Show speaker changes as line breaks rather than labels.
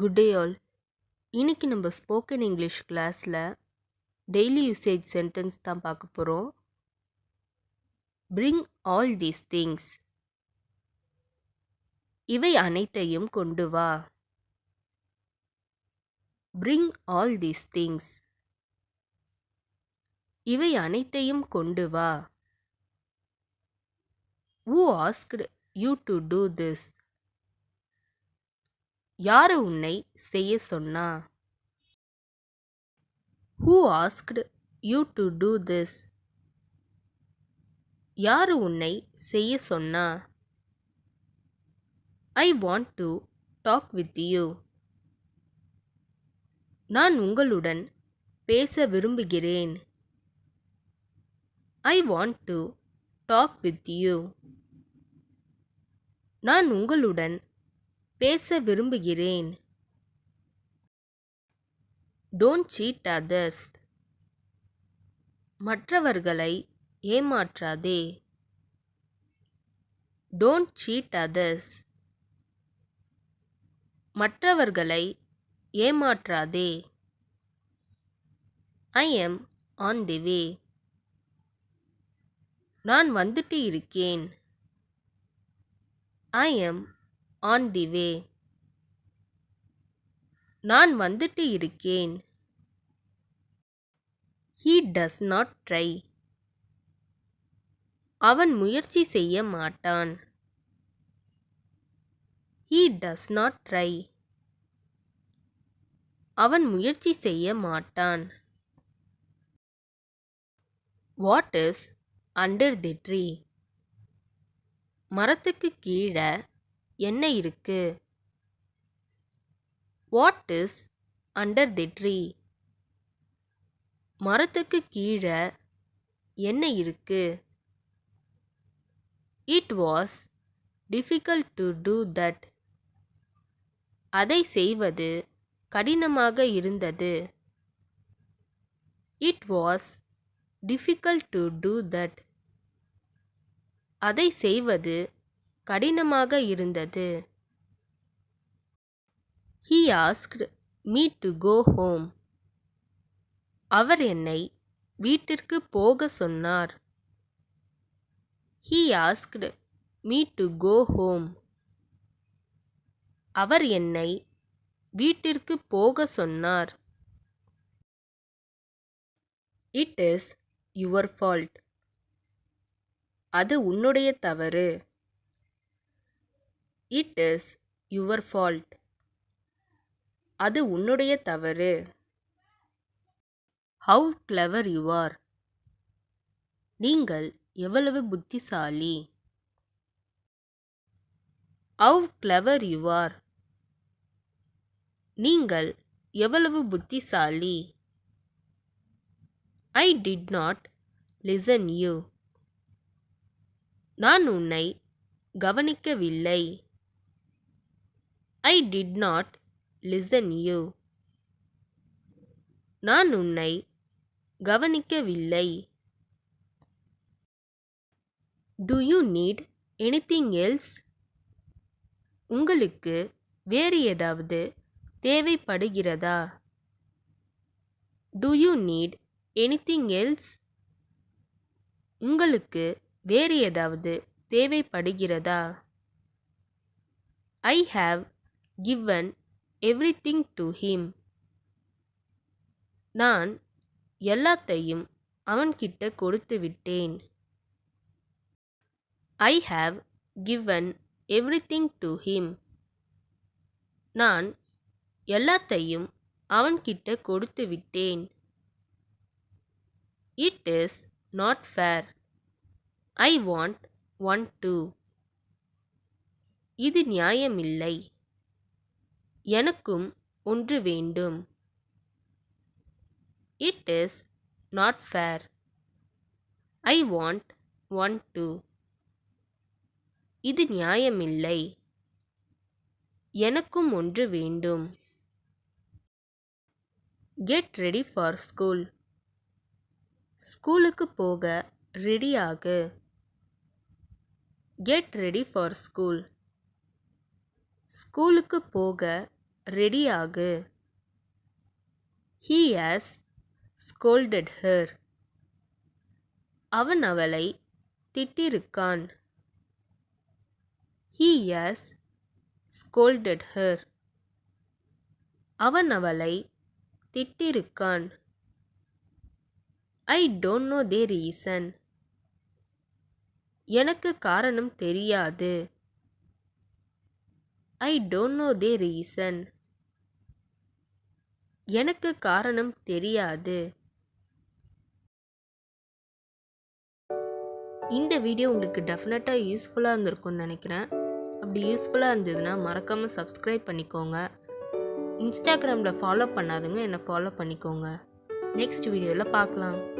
Good day all. இன்னைக்கு நம்ம spoken English கிளாஸில் டெய்லி யூசேஜ் சென்டென்ஸ் தான் பார்க்க போகிறோம். Bring all these things. இவை அனைத்தையும் கொண்டு வா. Bring all these things. இவை அனைத்தையும் கொண்டு வா. Who asked you to do this? யாரு உன்னை செய்ய சொன்னா? Who asked you to do this? யாரு உன்னை செய்ய சொன்னா? I want to talk with you. நான் உங்களுடன் பேச விரும்புகிறேன். I want to talk with you. நான் உங்களுடன் பேச விரும்புகிறேன். Don't cheat others. மற்றவர்களை ஏமாற்றாதே. Don't cheat others. மற்றவர்களை ஏமாற்றாதே. I am on the way. நான் வந்துட்டு இருக்கேன். I am on the way. நான் வந்துட்டு இருக்கேன். He does not try. அவன் முயற்சி செய்ய மாட்டான். He does not try. அவன் முயற்சி செய்ய மாட்டான். What is under the tree? மரத்துக்கு கீழே என்ன இருக்கு? What is under the tree? மரத்துக்கு கீழே என்ன இருக்கு? It was difficult to do that. அதை செய்வது கடினமாக இருந்தது. It was difficult to do that. அதை செய்வது கடினமாக இருந்தது. He asked me to go home. அவர் என்னை வீட்டிற்கு போக சொன்னார். He asked me to go home. அவர் என்னை வீட்டிற்கு போக சொன்னார். It is your fault. அது உன்னுடைய தவறு. It is your fault. அது உன்னுடைய தவறு. How clever you are. நீங்கள் எவ்வளவு புத்திசாலி. How clever you are. நீங்கள் எவ்வளவு புத்திசாலி. I did not listen you. நான் உன்னை கவனிக்கவில்லை. I did not listen you. நான் உன்னை கவனிக்கவில்லை. Do you need anything else? உங்களுக்கு வேறு ஏதாவது தேவைப்படுகிறதா? Do you need anything else? உங்களுக்கு வேறு ஏதாவது தேவைப்படுகிறதா? I have given everything to him. நான் எல்லாத்தையும் அவன்கிட்ட கொடுத்து விட்டேன். I have given everything to him. நான் எல்லாத்தையும் அவன்கிட்ட கொடுத்து விட்டேன். It is not fair. I want one too. இது நியாயமில்லை. எனக்கும் ஒன்று வேண்டும். It is not fair. I want one too. இது நியாயமில்லை. எனக்கும் ஒன்று வேண்டும். Get ready for school. ஸ்கூலுக்கு போக ரெடியாகு. Get ready for school. ஸ்கூலுக்கு போக ரெடியாகு. He has scolded her. அவன் அவளை திட்டிருக்கான். He has scolded her. அவன் அவளை திட்டிருக்கான். I don't know the reason. எனக்கு காரணம் தெரியாது. I don't know the reason. எனக்கு காரணம் தெரியாது. இந்த வீடியோ உங்களுக்கு டெஃபினட்டாக யூஸ்ஃபுல்லாக இருந்திருக்கும்னு நினைக்கிறேன். அப்படி யூஸ்ஃபுல்லாக இருந்ததுன்னா மறக்காமல் சப்ஸ்கிரைப் பண்ணிக்கோங்க. இன்ஸ்டாகிராமில் ஃபாலோ பண்ணாதுங்க என்னை ஃபாலோ பண்ணிக்கோங்க. நெக்ஸ்ட் வீடியோவில் பார்க்கலாம்.